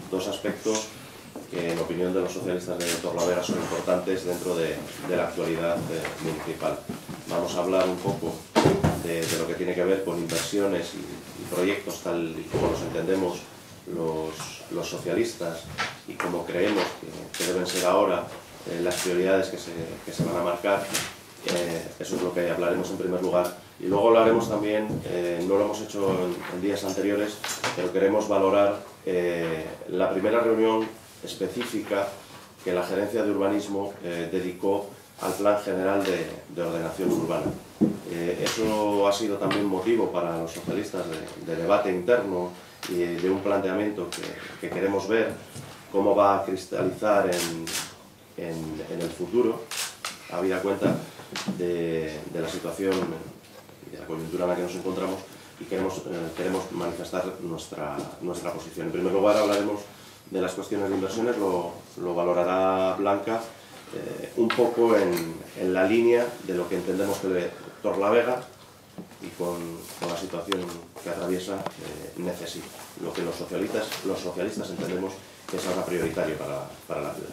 dos aspectos que en opinión de los socialistas de Torlavega son importantes dentro de la actualidad municipal. Vamos a hablar un poco de lo que tiene que ver con inversiones y proyectos tal y como los entendemos los socialistas y como creemos que deben ser ahora las prioridades que se van a marcar. Eso es lo que hablaremos en primer lugar. Y luego hablaremos también, no lo hemos hecho en días anteriores, pero queremos valorar la primera reunión específica que la Gerencia de Urbanismo dedicó al Plan General de Ordenación Urbana. Eso ha sido también motivo para los socialistas de debate interno y de un planteamiento que queremos ver cómo va a cristalizar en el futuro, habida cuenta de la situación y de la coyuntura en la que nos encontramos, y queremos manifestar nuestra posición. En primer lugar hablaremos de las cuestiones de inversiones, lo valorará Blanca, un poco en la línea de lo que entendemos que Torlavega y con la situación que atraviesa necesita, lo que los socialistas entendemos que es ahora prioritario para la ciudad.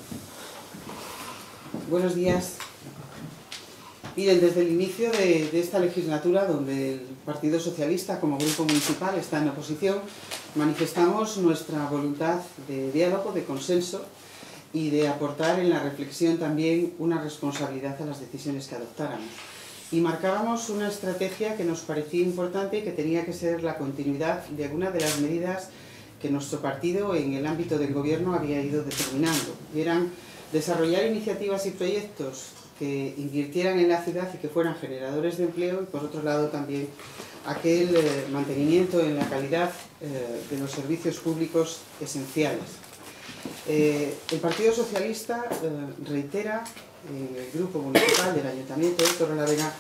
Buenos días. Miren, desde el inicio de esta legislatura, donde el Partido Socialista como grupo municipal está en oposición, manifestamos nuestra voluntad de diálogo, de consenso y de aportar en la reflexión también una responsabilidad a las decisiones que adoptáramos. Y marcábamos una estrategia que nos parecía importante y que tenía que ser la continuidad de algunas de las medidas que nuestro partido en el ámbito del gobierno había ido determinando. Y eran desarrollar iniciativas y proyectos que invirtieran en la ciudad y que fueran generadores de empleo, y por otro lado también aquel mantenimiento en la calidad de los servicios públicos esenciales. El Partido Socialista reitera en el grupo municipal del Ayuntamiento de Torrelavega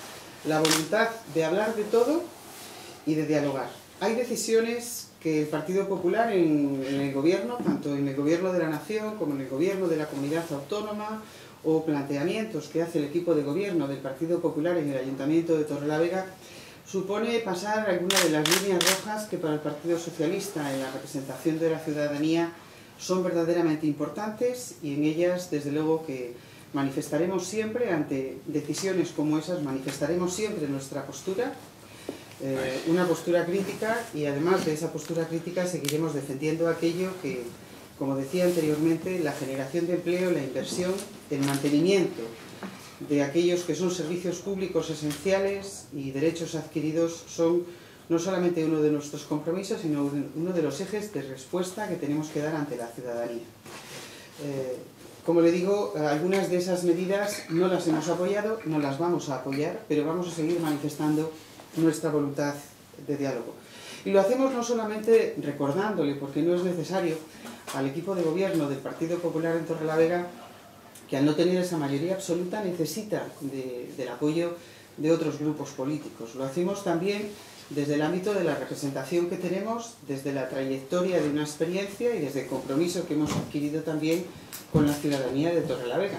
la voluntad de hablar de todo y de dialogar. Hay decisiones que el Partido Popular en el gobierno, tanto en el gobierno de la Nación como en el gobierno de la Comunidad Autónoma, o planteamientos que hace el equipo de gobierno del Partido Popular en el Ayuntamiento de Torrelavega, supone pasar algunas de las líneas rojas que para el Partido Socialista en la representación de la ciudadanía son verdaderamente importantes, y en ellas desde luego que manifestaremos siempre, ante decisiones como esas, manifestaremos siempre nuestra postura, una postura crítica, y además de esa postura crítica seguiremos defendiendo aquello que, como decía anteriormente, la generación de empleo, la inversión, el mantenimiento de aquellos que son servicios públicos esenciales y derechos adquiridos son no solamente uno de nuestros compromisos, sino uno de los ejes de respuesta que tenemos que dar ante la ciudadanía. Como le digo, algunas de esas medidas no las hemos apoyado, no las vamos a apoyar, pero vamos a seguir manifestando nuestra voluntad de diálogo. Y lo hacemos no solamente recordándole, porque no es necesario, al equipo de gobierno del Partido Popular en Torrelavega, que al no tener esa mayoría absoluta necesita del apoyo de otros grupos políticos. Lo hacemos también desde el ámbito de la representación que tenemos, desde la trayectoria de una experiencia y desde el compromiso que hemos adquirido también con la ciudadanía de Torrelavega.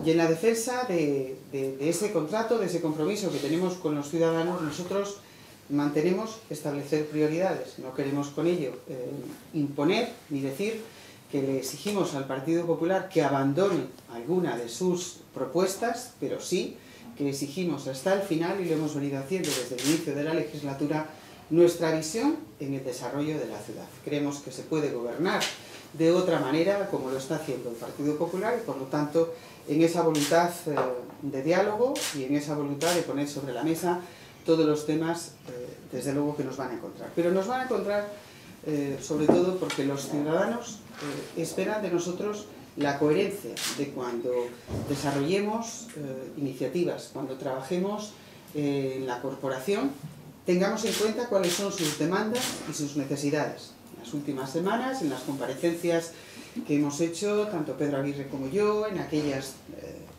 Y en la defensa de ese contrato, de ese compromiso que tenemos con los ciudadanos, nosotros mantenemos establecer prioridades. No queremos con ello imponer ni decir que le exigimos al Partido Popular que abandone alguna de sus propuestas, pero sí que exigimos hasta el final, y lo hemos venido haciendo desde el inicio de la legislatura, nuestra visión en el desarrollo de la ciudad. Creemos que se puede gobernar de otra manera, como lo está haciendo el Partido Popular, y por lo tanto en esa voluntad de diálogo y en esa voluntad de poner sobre la mesa todos los temas, desde luego que nos van a encontrar. Pero nos van a encontrar sobre todo porque los ciudadanos esperan de nosotros la coherencia de cuando desarrollemos iniciativas, cuando trabajemos en la corporación, tengamos en cuenta cuáles son sus demandas y sus necesidades. En las últimas semanas, en las comparecencias que hemos hecho, tanto Pedro Aguirre como yo, en aquellas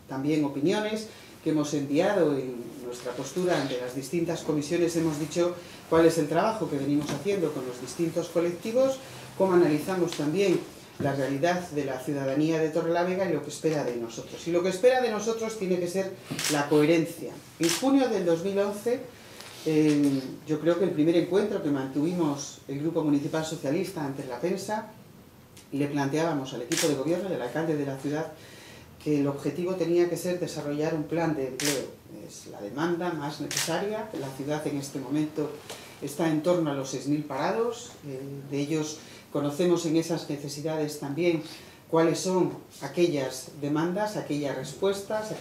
también opiniones que hemos enviado en nuestra postura ante las distintas comisiones, hemos dicho cuál es el trabajo que venimos haciendo con los distintos colectivos, cómo analizamos también la realidad de la ciudadanía de Torrelavega y lo que espera de nosotros. Y lo que espera de nosotros tiene que ser la coherencia. En junio del 2011, yo creo que el primer encuentro que mantuvimos el Grupo Municipal Socialista ante la prensa le planteábamos al equipo de gobierno y al alcalde de la ciudad que el objetivo tenía que ser desarrollar un plan de empleo. Es la demanda más necesaria. La ciudad en este momento está en torno a los 6.000 parados. De ellos conocemos en esas necesidades también cuáles son aquellas demandas, aquellas respuestas,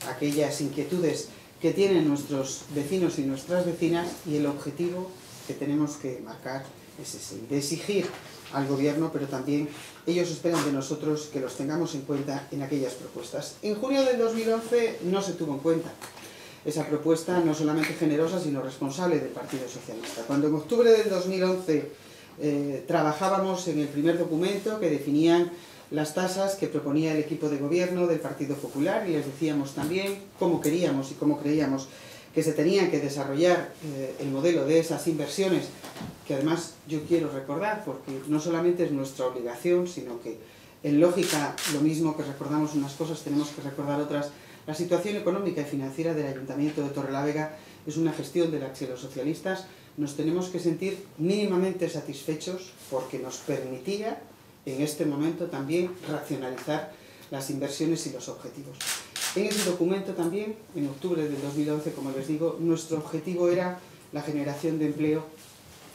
aquellas inquietudes que tienen nuestros vecinos y nuestras vecinas, y el objetivo que tenemos que marcar es ese, de exigir al gobierno, pero también ellos esperan de nosotros que los tengamos en cuenta en aquellas propuestas. En junio del 2011 no se tuvo en cuenta esa propuesta, no solamente generosa, sino responsable del Partido Socialista. Cuando en octubre del 2011 trabajábamos en el primer documento que definían las tasas que proponía el equipo de gobierno del Partido Popular, y les decíamos también cómo queríamos y cómo creíamos que se tenían que desarrollar el modelo de esas inversiones, que además yo quiero recordar, porque no solamente es nuestra obligación, sino que en lógica, lo mismo que recordamos unas cosas, tenemos que recordar otras. La situación económica y financiera del Ayuntamiento de Torrelavega es una gestión de la que los socialistas nos tenemos que sentir mínimamente satisfechos, porque nos permitía en este momento también racionalizar las inversiones y los objetivos. En ese documento también, en octubre del 2011, como les digo, nuestro objetivo era la generación de empleo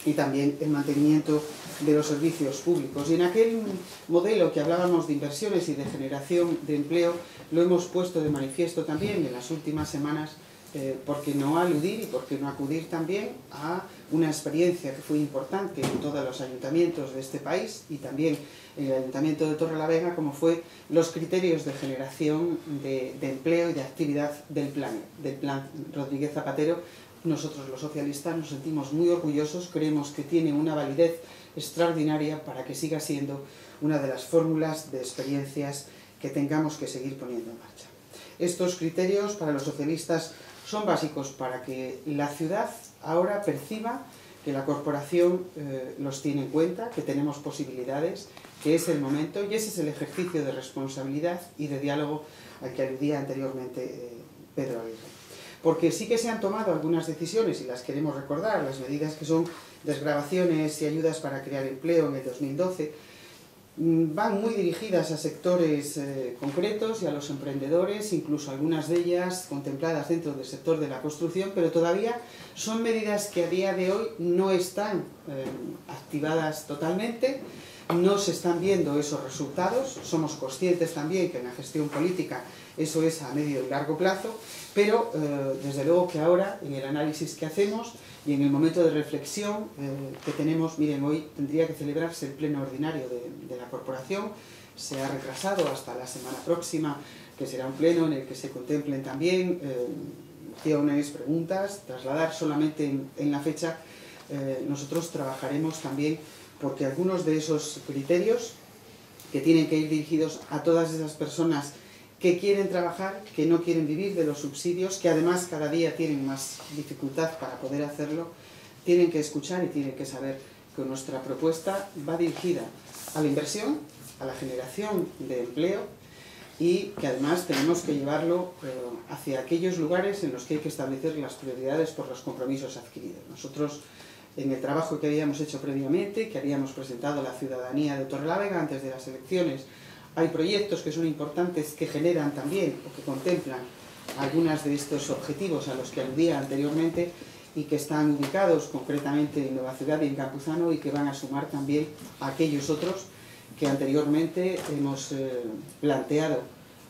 y también el mantenimiento de los servicios públicos. Y en aquel modelo que hablábamos de inversiones y de generación de empleo, lo hemos puesto de manifiesto también en las últimas semanas, por qué no aludir y por qué no acudir también a una experiencia que fue importante en todos los ayuntamientos de este país y también en el Ayuntamiento de Torrelavega, como fue los criterios de generación de empleo y de actividad del plan Rodríguez Zapatero. Nosotros los socialistas nos sentimos muy orgullosos, creemos que tiene una validez extraordinaria para que siga siendo una de las fórmulas de experiencias que tengamos que seguir poniendo en marcha. Estos criterios para los socialistas son básicos para que la ciudad ahora perciba que la corporación los tiene en cuenta, que tenemos posibilidades, que es el momento, y ese es el ejercicio de responsabilidad y de diálogo al que aludía anteriormente Pedro Aguirre. Porque sí que se han tomado algunas decisiones y las queremos recordar, las medidas que son desgravaciones y ayudas para crear empleo en el 2012, van muy dirigidas a sectores concretos y a los emprendedores, incluso algunas de ellas contempladas dentro del sector de la construcción, pero todavía son medidas que a día de hoy no están activadas totalmente, no se están viendo esos resultados. Somos conscientes también que en la gestión política eso es a medio y largo plazo, pero desde luego que ahora, en el análisis que hacemos y en el momento de reflexión que tenemos, miren, hoy tendría que celebrarse el pleno ordinario de la corporación, se ha retrasado hasta la semana próxima, que será un pleno en el que se contemplen también mociones, preguntas, trasladar solamente en la fecha. Nosotros trabajaremos también porque algunos de esos criterios que tienen que ir dirigidos a todas esas personas que quieren trabajar, que no quieren vivir de los subsidios, que además cada día tienen más dificultad para poder hacerlo, tienen que escuchar y tienen que saber que nuestra propuesta va dirigida a la inversión, a la generación de empleo, y que además tenemos que llevarlo hacia aquellos lugares en los que hay que establecer las prioridades por los compromisos adquiridos. Nosotros, en el trabajo que habíamos hecho previamente, que habíamos presentado a la ciudadanía de Torrelavega antes de las elecciones, hay proyectos que son importantes que generan también o que contemplan algunos de estos objetivos a los que aludía anteriormente y que están ubicados concretamente en Nueva Ciudad y en Campuzano, y que van a sumar también a aquellos otros que anteriormente hemos planteado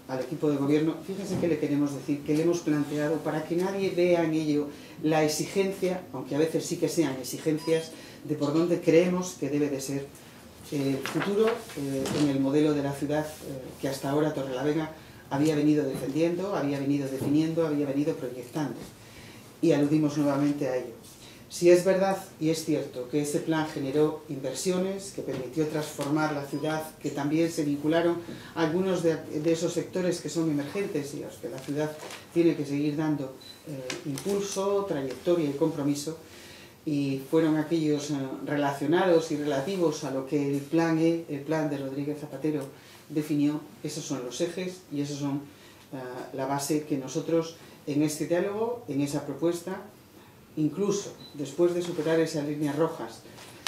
al equipo de gobierno. Fíjense que le queremos decir, que le hemos planteado para que nadie vea en ello la exigencia, aunque a veces sí que sean exigencias, de por dónde creemos que debe de ser el futuro en el modelo de la ciudad que hasta ahora Torrelavega había venido defendiendo, había venido definiendo, había venido proyectando. Y aludimos nuevamente a ello. Si es verdad y es cierto que ese plan generó inversiones, que permitió transformar la ciudad, que también se vincularon a algunos de esos sectores que son emergentes y a los que la ciudad tiene que seguir dando impulso, trayectoria y compromiso, y fueron aquellos relacionados y relativos a lo que el plan de Rodríguez Zapatero definió, esos son los ejes y esos son la base que nosotros en este diálogo, en esa propuesta, incluso después de superar esas líneas rojas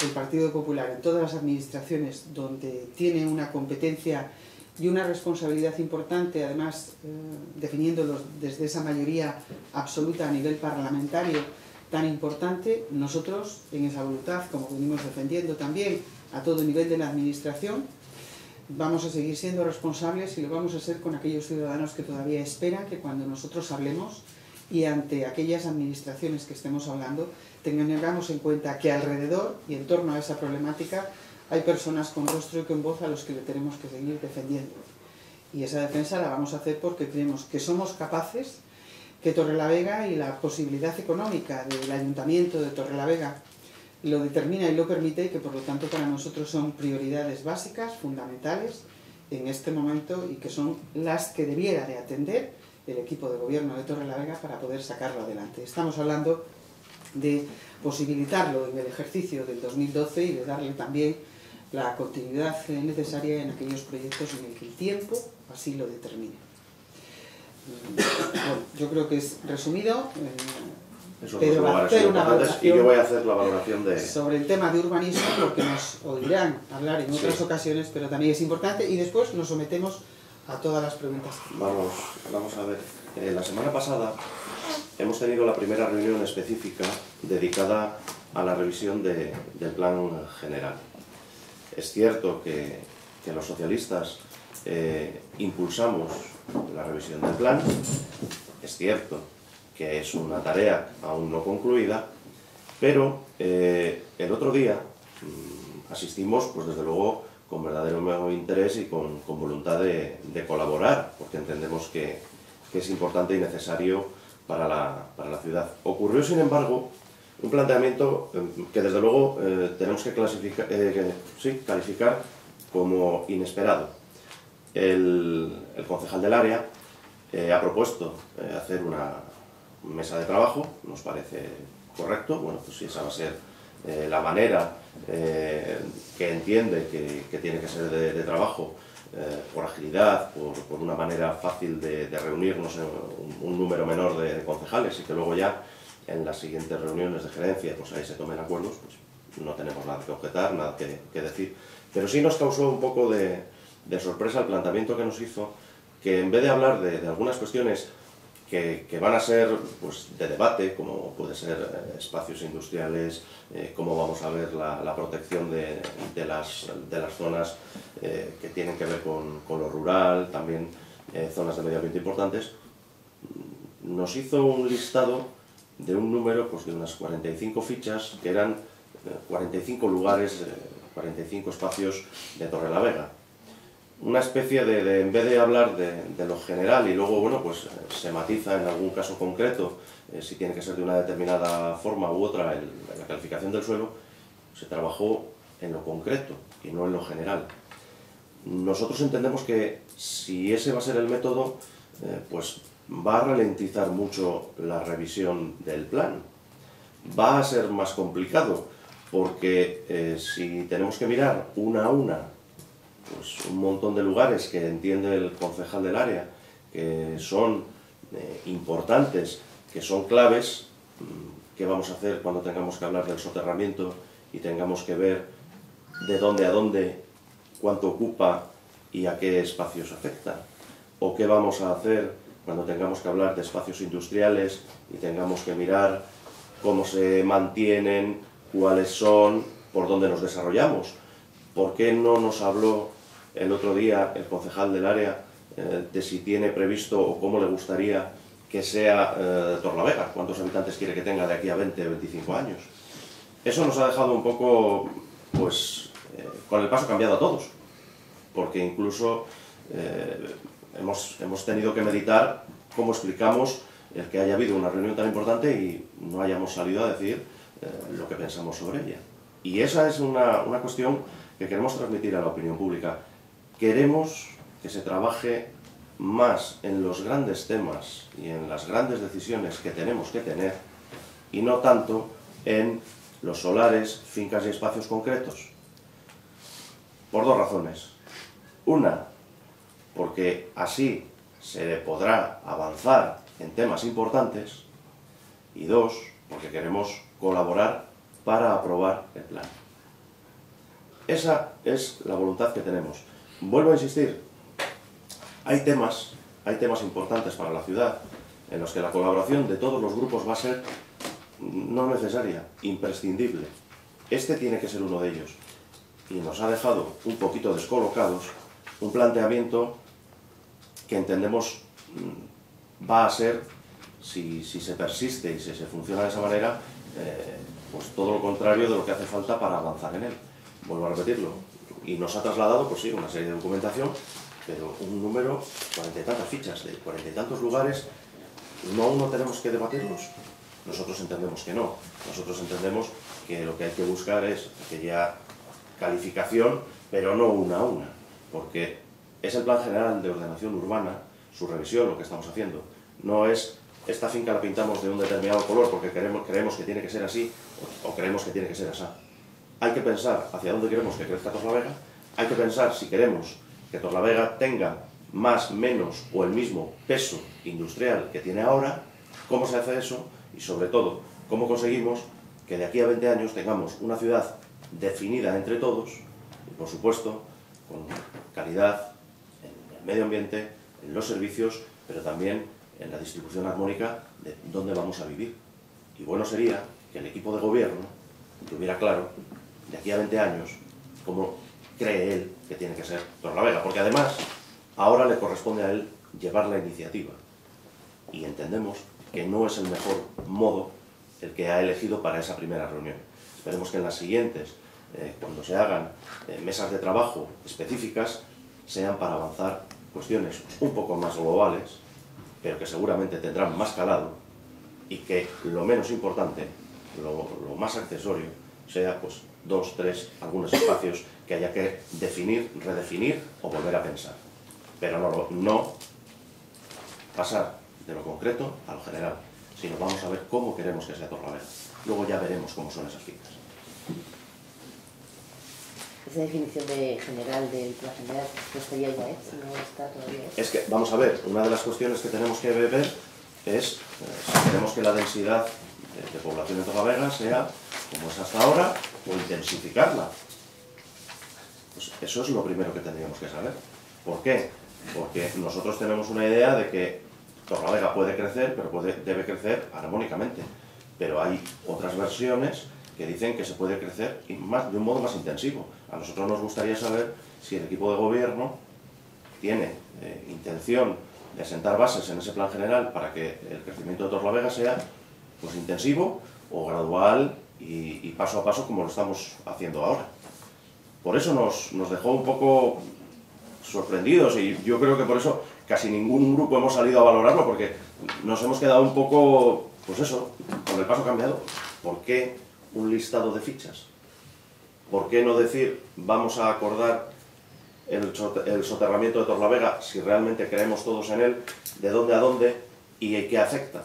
el Partido Popular en todas las administraciones donde tiene una competencia y una responsabilidad importante, además definiéndolos desde esa mayoría absoluta a nivel parlamentario tan importante, nosotros en esa voluntad, como venimos defendiendo también a todo nivel de la administración, vamos a seguir siendo responsables y lo vamos a ser con aquellos ciudadanos que todavía esperan que cuando nosotros hablemos y ante aquellas administraciones que estemos hablando, tengamos en cuenta que alrededor y en torno a esa problemática hay personas con rostro y con voz a los que le tenemos que seguir defendiendo. Y esa defensa la vamos a hacer porque creemos que somos capaces, que Torrelavega y la posibilidad económica del Ayuntamiento de Torrelavega lo determina y lo permite, y que por lo tanto para nosotros son prioridades básicas, fundamentales en este momento, y que son las que debiera de atender el equipo de gobierno de Torrelavega para poder sacarlo adelante. Estamos hablando de posibilitarlo en el ejercicio del 2012 y de darle también la continuidad necesaria en aquellos proyectos en el que el tiempo así lo determine. Bueno, yo creo que es resumido. Pedro va a hacer una valoración, y yo voy a hacer la valoración sobre el tema de urbanismo, porque nos oirán hablar en otras ocasiones, pero también es importante, y después nos sometemos a todas las preguntas. Vamos a ver. La semana pasada hemos tenido la primera reunión específica dedicada a la revisión del plan general. Es cierto que los socialistas impulsamos la revisión del plan, es cierto que es una tarea aún no concluida, pero el otro día asistimos, pues desde luego, con verdadero interés y con voluntad de colaborar, porque entendemos que es importante y necesario para la ciudad. Ocurrió, sin embargo, un planteamiento que desde luego tenemos que calificar como inesperado. El concejal del área ha propuesto hacer una mesa de trabajo, nos parece correcto. Bueno, pues si esa va a ser la manera que entiende que tiene que ser de trabajo, por agilidad, por una manera fácil de reunirnos en un número menor de concejales, y que luego ya en las siguientes reuniones de gerencia pues ahí se tomen acuerdos, pues no tenemos nada que objetar, nada que decir. Pero sí nos causó un poco de sorpresa el planteamiento que nos hizo, que en vez de hablar de algunas cuestiones que van a ser pues, de debate, como puede ser espacios industriales, cómo vamos a ver la protección de las zonas que tienen que ver con lo rural, también zonas de medio ambiente importantes, nos hizo un listado de un número pues, de unas 45 fichas, que eran 45 lugares, 45 espacios de Torrelavega. Una especie de en vez de hablar de lo general y luego, bueno, pues se matiza en algún caso concreto, si tiene que ser de una determinada forma u otra la calificación del suelo, se trabajó en lo concreto y no en lo general. Nosotros entendemos que si ese va a ser el método, pues va a ralentizar mucho la revisión del plan. Va a ser más complicado, porque si tenemos que mirar una a una pues un montón de lugares que entiende el concejal del área, que son importantes, que son claves, ¿qué vamos a hacer cuando tengamos que hablar del soterramiento y tengamos que ver de dónde a dónde, cuánto ocupa y a qué espacios afecta? ¿O qué vamos a hacer cuando tengamos que hablar de espacios industriales y tengamos que mirar cómo se mantienen, cuáles son, por dónde nos desarrollamos? ¿Por qué no nos habló el otro día el concejal del área de si tiene previsto o cómo le gustaría que sea Torrelavega? ¿Cuántos habitantes quiere que tenga de aquí a 20 o 25 años? Eso nos ha dejado un poco, pues, con el paso cambiado a todos, porque incluso hemos tenido que meditar cómo explicamos el que haya habido una reunión tan importante y no hayamos salido a decir lo que pensamos sobre ella. Y esa es una cuestión que queremos transmitir a la opinión pública. Queremos que se trabaje más en los grandes temas y en las grandes decisiones que tenemos que tener, y no tanto en los solares, fincas y espacios concretos. Por dos razones. Una, porque así se podrá avanzar en temas importantes, y dos, porque queremos colaborar para aprobar el plan. Esa es la voluntad que tenemos. Vuelvo a insistir, hay temas importantes para la ciudad en los que la colaboración de todos los grupos va a ser no necesaria, imprescindible. Este tiene que ser uno de ellos. Y nos ha dejado un poquito descolocados un planteamiento que entendemos va a ser, si se persiste y si se funciona de esa manera, pues todo lo contrario de lo que hace falta para avanzar en él. Vuelvo a repetirlo. Y nos ha trasladado, pues sí, una serie de documentación, pero un número, 40 y tantas fichas, de 40 y tantos lugares, ¿no tenemos que debatirlos? Nosotros entendemos que no. Nosotros entendemos que lo que hay que buscar es aquella calificación, pero no una a una, porque es el Plan General de Ordenación Urbana, su revisión, lo que estamos haciendo. No es, esta finca la pintamos de un determinado color porque creemos que tiene que ser así, o creemos que tiene que ser así. Hay que pensar hacia dónde queremos que crezca Torlavega, hay que pensar si queremos que Torlavega tenga más, menos o el mismo peso industrial que tiene ahora, cómo se hace eso y sobre todo, cómo conseguimos que de aquí a 20 años tengamos una ciudad definida entre todos y por supuesto con calidad en el medio ambiente, en los servicios, pero también en la distribución armónica de dónde vamos a vivir. Y bueno sería que el equipo de gobierno tuviera claro de aquí a 20 años cómo cree él que tiene que ser Torlavega, porque además ahora le corresponde a él llevar la iniciativa y entendemos que no es el mejor modo el que ha elegido para esa primera reunión. Esperemos que en las siguientes, cuando se hagan mesas de trabajo específicas, sean para avanzar cuestiones un poco más globales, pero que seguramente tendrán más calado y que lo menos importante, lo más accesorio, sea pues 2, 3, algunos espacios que haya que definir, redefinir o volver a pensar. Pero no pasar de lo concreto a lo general, sino vamos a ver cómo queremos que sea Torlavega. Luego ya veremos cómo son esas fincas. Esa definición general del plan general no estaría ya hecha, no está todavía hecha. Es que, vamos a ver, una de las cuestiones que tenemos que ver es si queremos que la densidad de población de Torlavega sea como es hasta ahora o intensificarla. Pues eso es lo primero que tendríamos que saber. ¿Por qué? Porque nosotros tenemos una idea de que Torlavega puede crecer, pero debe crecer armónicamente. Pero hay otras versiones que dicen que se puede crecer de un modo más intensivo. A nosotros nos gustaría saber si el equipo de gobierno tiene intención de sentar bases en ese plan general para que el crecimiento de Torlavega sea pues, intensivo o gradual y paso a paso como lo estamos haciendo ahora. Por eso nos dejó un poco sorprendidos y yo creo que por eso casi ningún grupo hemos salido a valorarlo porque nos hemos quedado un poco, pues eso, con el paso cambiado. ¿Por qué un listado de fichas? ¿Por qué no decir vamos a acordar el soterramiento de Torlavega si realmente creemos todos en él, de dónde a dónde y qué afecta?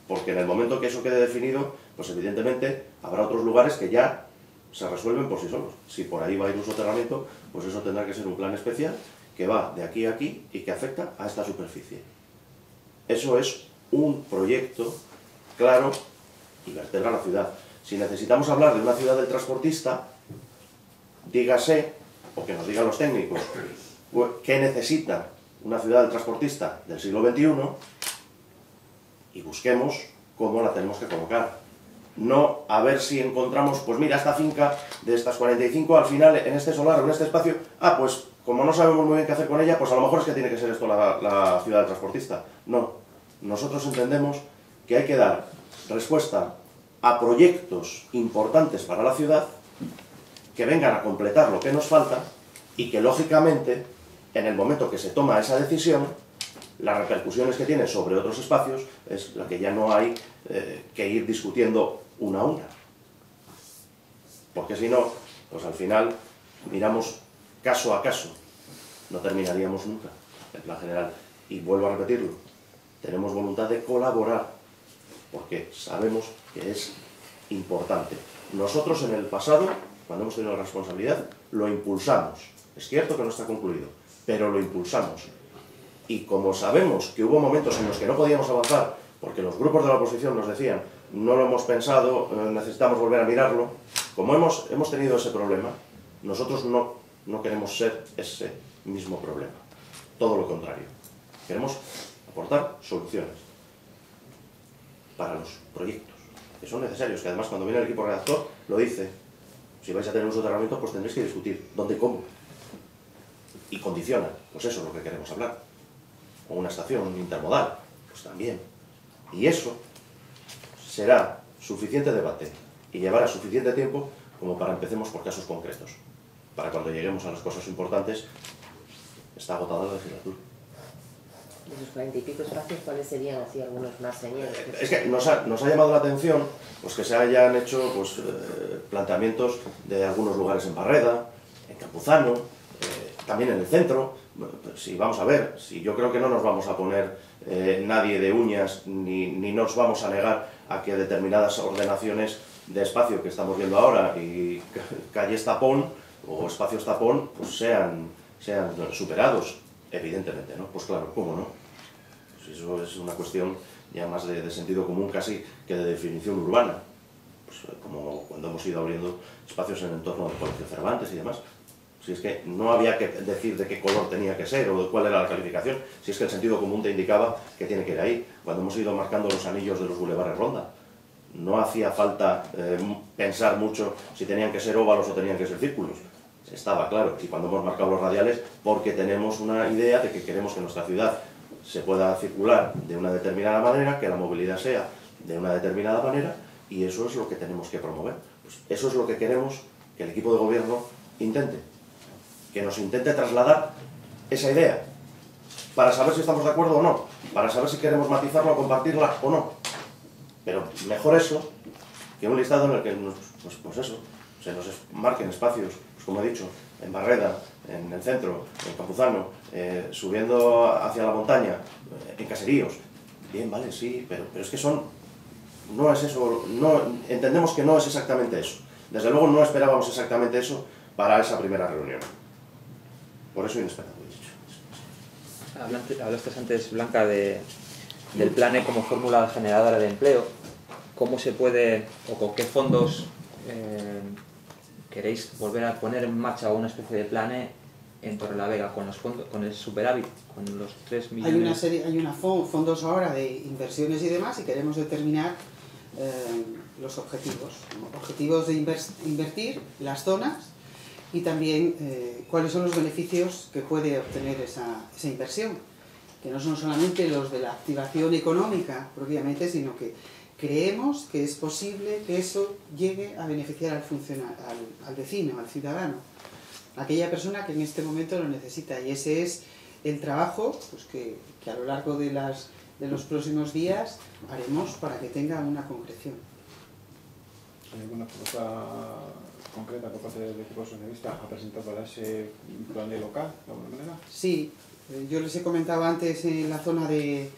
Porque en el momento que eso quede definido, pues evidentemente habrá otros lugares que ya se resuelven por sí solos. Si por ahí va a ir un soterramiento, pues eso tendrá que ser un plan especial que va de aquí a aquí y que afecta a esta superficie. Eso es un proyecto claro y vertebra la ciudad. Si necesitamos hablar de una ciudad del transportista, dígase, o que nos digan los técnicos, qué necesita una ciudad del transportista del siglo XXI y busquemos cómo la tenemos que colocar. No a ver si encontramos, pues mira, esta finca de estas 45 al final en este solar o en este espacio, pues como no sabemos muy bien qué hacer con ella, pues a lo mejor es que tiene que ser esto la ciudad del transportista. No, nosotros entendemos que hay que dar respuesta a proyectos importantes para la ciudad que vengan a completar lo que nos falta y que lógicamente en el momento que se toma esa decisión las repercusiones que tiene sobre otros espacios es la que ya no hay que ir discutiendo una a una. Porque si no, pues al final miramos caso a caso, no terminaríamos nunca el plan general. Y vuelvo a repetirlo, tenemos voluntad de colaborar, porque sabemos que es importante. Nosotros en el pasado, cuando hemos tenido la responsabilidad, lo impulsamos. Es cierto que no está concluido, pero lo impulsamos. Y como sabemos que hubo momentos en los que no podíamos avanzar, porque los grupos de la oposición nos decían, no lo hemos pensado, necesitamos volver a mirarlo, como hemos tenido ese problema, Nosotros no queremos ser ese mismo problema, todo lo contrario. Queremos aportar soluciones para los proyectos que son necesarios, que además cuando viene el equipo redactor lo dice: si vais a tener un soterramiento, pues tendréis que discutir dónde y cómo. Y condiciona, pues eso es lo que queremos hablar. O una estación intermodal, pues también. Y eso será suficiente debate y llevará suficiente tiempo como para empecemos por casos concretos. Para cuando lleguemos a las cosas importantes, está agotada la legislatura. De esos 40 y pico espacios, ¿cuáles serían así algunos más señales? Es que nos ha llamado la atención pues, que se hayan hecho pues, planteamientos de algunos lugares en Barreda, en Campuzano, también en el centro. Pues, si vamos a ver, si yo creo que no nos vamos a poner nadie de uñas ni nos vamos a negar a que determinadas ordenaciones de espacio que estamos viendo ahora y calles tapón o espacios tapón pues sean superados, evidentemente, ¿no? Pues claro, ¿cómo no? Pues eso es una cuestión ya más de sentido común casi que de definición urbana. Pues como cuando hemos ido abriendo espacios en el entorno del Colegio Cervantes y demás. Si es que no había que decir de qué color tenía que ser o de cuál era la calificación, si es que el sentido común te indicaba que tiene que ir ahí. Cuando hemos ido marcando los anillos de los bulevares Ronda, no hacía falta pensar mucho si tenían que ser óvalos o tenían que ser círculos. Estaba claro. Y cuando hemos marcado los radiales, porque tenemos una idea de que queremos que nuestra ciudad se pueda circular de una determinada manera, que la movilidad sea de una determinada manera, y eso es lo que tenemos que promover. Pues eso es lo que queremos que el equipo de gobierno intente. Que nos intente trasladar esa idea, para saber si estamos de acuerdo o no, para saber si queremos matizarla o compartirla o no. Pero mejor eso que un listado en el que pues eso, se nos marquen espacios, pues como he dicho, en Barreda, en el centro, en Campuzano, subiendo hacia la montaña, en caseríos. Bien, vale, sí, pero es que no es eso, entendemos que no es exactamente eso. Desde luego no esperábamos exactamente eso para esa primera reunión. Por eso inesperado, he dicho. Hablaste antes, Blanca, del PLANE como fórmula generadora de empleo. ¿Cómo se puede, o con qué fondos queréis volver a poner en marcha una especie de PLANE en Torrelavega, con los fondos, con el superávit, con los 3 millones? Hay fondos ahora de inversiones y demás, y queremos determinar los objetivos de invertir, las zonas, y también cuáles son los beneficios que puede obtener esa inversión, que no son solamente los de la activación económica propiamente, sino que creemos que es posible que eso llegue a beneficiar al vecino, al ciudadano, a aquella persona que en este momento lo necesita. Y ese es el trabajo pues, que a lo largo de los próximos días haremos para que tenga una concreción. ¿Hay alguna propuesta concreta por parte del equipo socialista a presentar para ese plan de local, de alguna manera? Sí, yo les he comentado antes en la zona de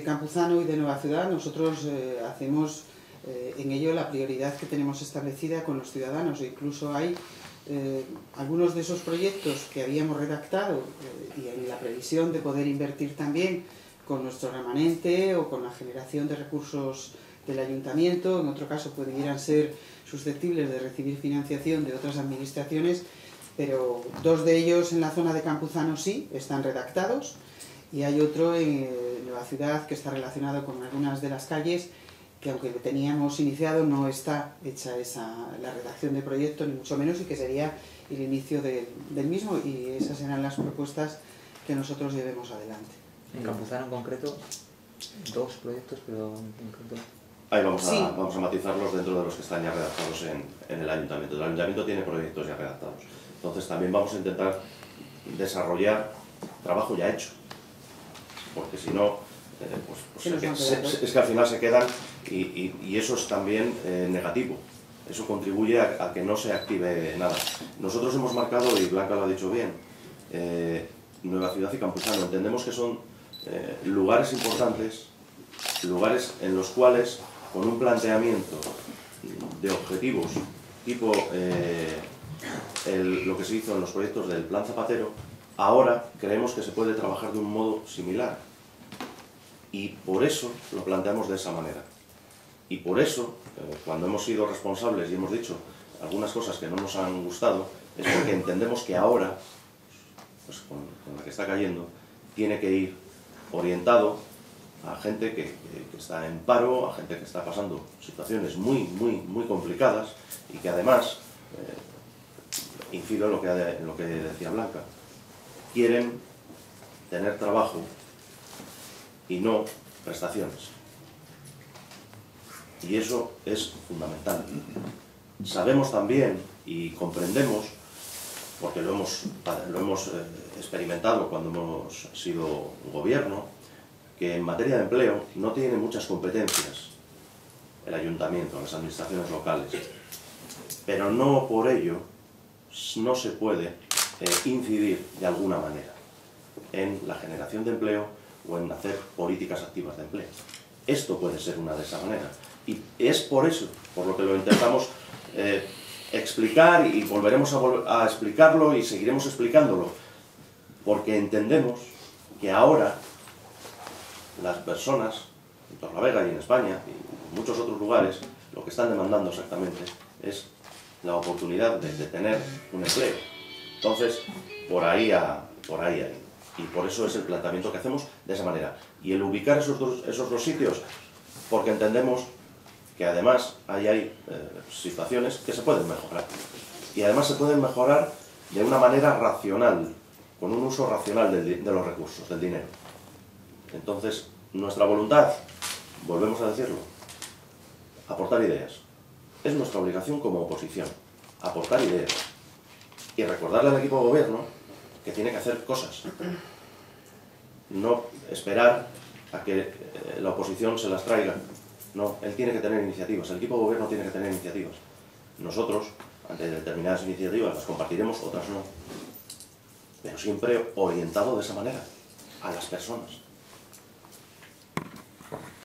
Campuzano y de Nueva Ciudad, nosotros hacemos en ello la prioridad que tenemos establecida con los ciudadanos, e incluso hay algunos de esos proyectos que habíamos redactado y en la previsión de poder invertir también con nuestro remanente o con la generación de recursos del ayuntamiento, en otro caso pudieran ser susceptibles de recibir financiación de otras administraciones, pero 2 de ellos en la zona de Campuzano sí, están redactados, y hay otro en Nueva Ciudad que está relacionado con algunas de las calles que aunque lo teníamos iniciado no está hecha la redacción del proyecto ni mucho menos, y que sería el inicio del mismo, y esas serán las propuestas que nosotros llevemos adelante. En Campuzano en concreto, 2 proyectos, pero en concreto... Ahí vamos a matizarlos dentro de los que están ya redactados en el ayuntamiento. El ayuntamiento tiene proyectos ya redactados. Entonces también vamos a intentar desarrollar trabajo ya hecho. Porque si no, es que al final se quedan y eso es también negativo. Eso contribuye a que no se active nada. Nosotros hemos marcado, y Blanca lo ha dicho bien, Nueva Ciudad y Campuzano. Entendemos que son lugares importantes, lugares en los cuales, con un planteamiento de objetivos tipo lo que se hizo en los proyectos del Plan Zapatero, ahora creemos que se puede trabajar de un modo similar. Y por eso lo planteamos de esa manera. Y por eso, cuando hemos sido responsables y hemos dicho algunas cosas que no nos han gustado, es porque entendemos que ahora, pues con la que está cayendo, tiene que ir orientado a gente que está en paro, a gente que está pasando situaciones muy complicadas y que además, incido en lo que decía Blanca, quieren tener trabajo y no prestaciones. Y eso es fundamental. Sabemos también y comprendemos, porque lo hemos experimentado cuando hemos sido gobierno, que en materia de empleo no tiene muchas competencias el ayuntamiento, las administraciones locales, pero no por ello no se puede incidir de alguna manera en la generación de empleo o en hacer políticas activas de empleo. Esto puede ser una de esas maneras. Y es por eso, por lo que lo intentamos explicar y volveremos a explicarlo y seguiremos explicándolo, porque entendemos que ahora las personas en Torlavega y en España y en muchos otros lugares lo que están demandando exactamente es la oportunidad de tener un empleo. Entonces, por ahí hay. Y por eso es el planteamiento que hacemos de esa manera. Y el ubicar esos dos sitios, porque entendemos que además hay situaciones que se pueden mejorar. Y además se pueden mejorar de una manera racional, con un uso racional de los recursos, del dinero. Entonces, nuestra voluntad, volvemos a decirlo, aportar ideas. Es nuestra obligación como oposición, aportar ideas. Y recordarle al equipo de gobierno que tiene que hacer cosas. No esperar a que la oposición se las traiga. No, él tiene que tener iniciativas, el equipo de gobierno tiene que tener iniciativas. Nosotros, ante determinadas iniciativas, las compartiremos, otras no. Pero siempre orientado de esa manera, a las personas.